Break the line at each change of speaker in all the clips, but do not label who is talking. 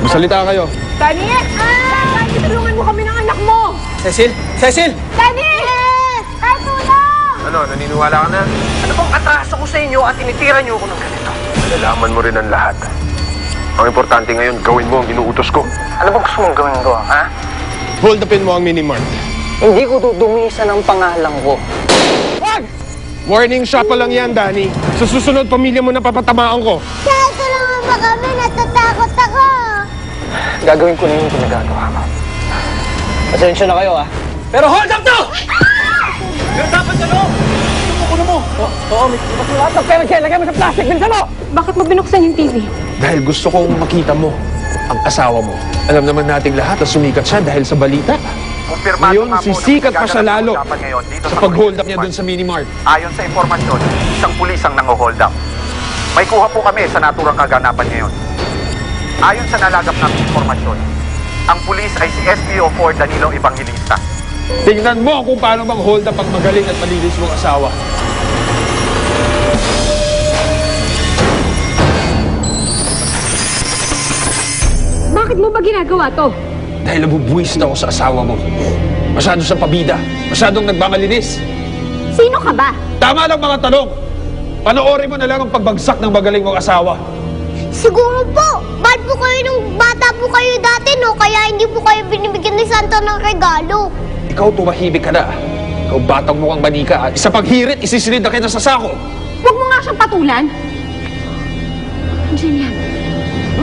Magsalita kayo.
Danny! Tulungan mo kami ng anak mo!
Cecil! Cecil!
Danny! Ay, tulong!
Ano, naniniwala ka na?
Ano bang atraso ko sa inyo at tinitira niyo ako ng ganito?
Nalalaman mo rin ang lahat. Ang importante ngayon, gawin mo ang inuutos ko.
Ano bang gusto mong gawin ko, ha?
Hold upin mo ang Minimart.
Hindi ko dudumisan ang pangalan ko.
Wag! Warning shot pa lang yan, Danny. Sa susunod, pamilya mo na papatamaan ko.
Kaya tulungan mo kami, natatakot ako!
Gagawin ko na yung pinagagawa mo. Pasensya na kayo, ha? Pero hold up to! Pero dapat sa loob! Kuno mo! Oo, may lahat ng pera dyan. Lagay mo sa plastic. Bilisan mo!
Bakit mo binuksan yung TV?
Dahil gusto kong makita mo ang asawa mo. Alam naman nating lahat na sumikat siya dahil sa balita.
Kumpirmado
Ngayon,
nga po
sisikat
na
pa siya lalo
ngayon dito
sa pag-hold up niya dun sa Minimart.
Ayon sa impormasyon, isang pulis ang nango-hold up. May kuha po kami sa naturang kaganapan ngayon. Ayon sa nalagap ng impormasyon, ang pulis ay si SPO4 Danilo Evangelista.
Tingnan mo kung paano bang hold up ang magaling at malinis mong asawa.
Bakit mo ba ginagawa to?
Dahil nabubuwisit ako sa asawa mo. Masyado siyang pabida. Masyadong nagmamalinis.
Sino ka ba?
Tama lang mga tanong. Panoorin mo na lang ang pagbagsak ng magaling mong asawa.
Siguro po, bad po kayo nung bata po kayo dati, no? Kaya hindi po kayo binibigyan ni Santa ng regalo.
Ikaw tumahimik ka na. Ikaw batang mukhang manika. Isa paghirit, isisilid na kita sa sako.
Huwag mo nga siyang patulan. Jillian,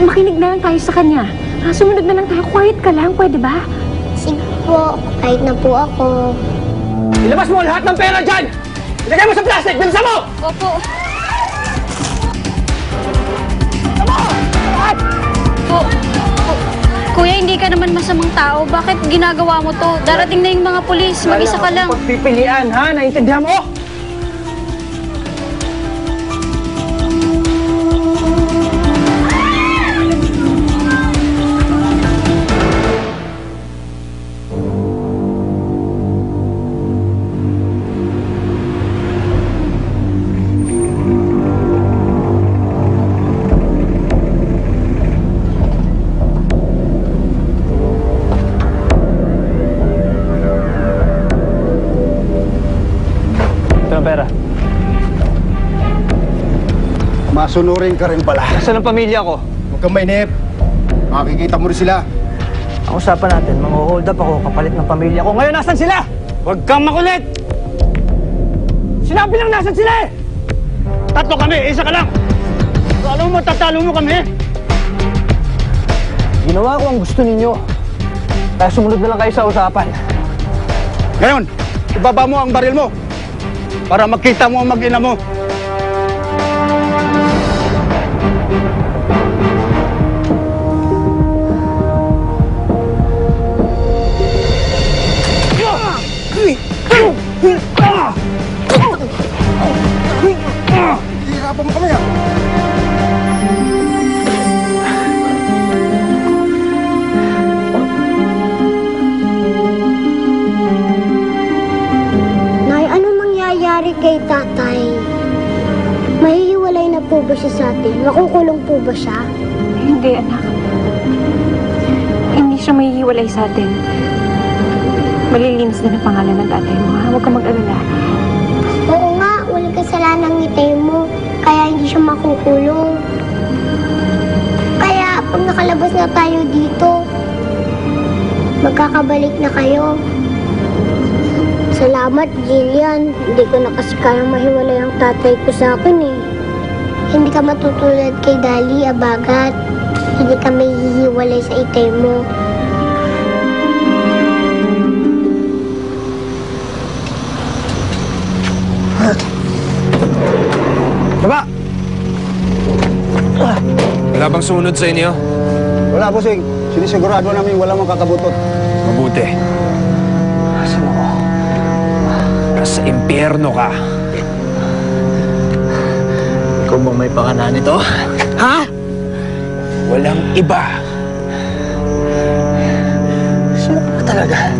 makinig na lang tayo sa kanya. Sumunod na lang tayo. Quiet ka lang, pwede ba?
Sige po, kahit na po ako.
Ilabas mo lahat ng pera dyan! Ilagay mo sa plastic! Bilisan mo!
Opo.
Kuya, hindi ka naman masamang tao. Bakit ginagawa mo to? Darating na yung mga pulis. Mag-isa ka lang.
Pagpipilian, ha? Naintindihan mo? Pera.
Masunurin ka rin pala.
Nasaan ang pamilya ko?
Huwag kang mainip. Makikita mo rin sila.
Ang usapan natin, hold up ako kapalit ng pamilya ko. Ngayon, nasan sila? Huwag kang makulit! Sinabi lang nasan sila eh! Tatlo kami, isa ka lang! Alam mo, tatalo mo kami! Ginawa ko ang gusto ninyo. Kaya sumunod na lang kayo sa usapan.
Ngayon, ibaba mo ang baril mo para makita mo ang mag-ina mo. Hirapan mo kami ha!
Kay tatay, mahihiwalay na po ba siya sa atin? Makukulong po ba siya?
Hindi, anak. Hindi siya mahihiwalay sa atin. Malilinis na ang pangalan ng tatay mo, ha? Huwag ka mag-alala.
Oo nga, walang kasalanan ng itay mo. Kaya hindi siya makukulong. Kaya pag nakalabas na tayo dito, magkakabalik na kayo. Salamat, Jillian. Hindi ko na kasi kaya mahiwalay ang tatay ko sa akin eh. Hindi ka matutulad kay Dali, Abagat. Hindi ka may hihiwalay sa itay mo.
Baba!
Wala bang sumunod sa inyo?
Wala, bossing. Sinisigurado namin walang makakabutot.
Mabuti.
Asan ako?
Sa impyerno ka.
Ikaw bang may pakana nito? Ha?
Walang iba.
Sino ka talaga?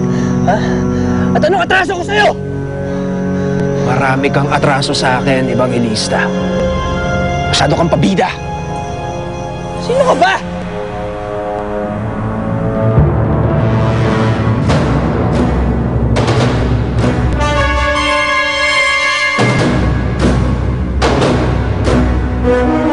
Ha? At anong atraso ko sa'yo?
Marami kang atraso sa akin, Evangelista. Masyado kang pabida.
Sino ka ba?
Thank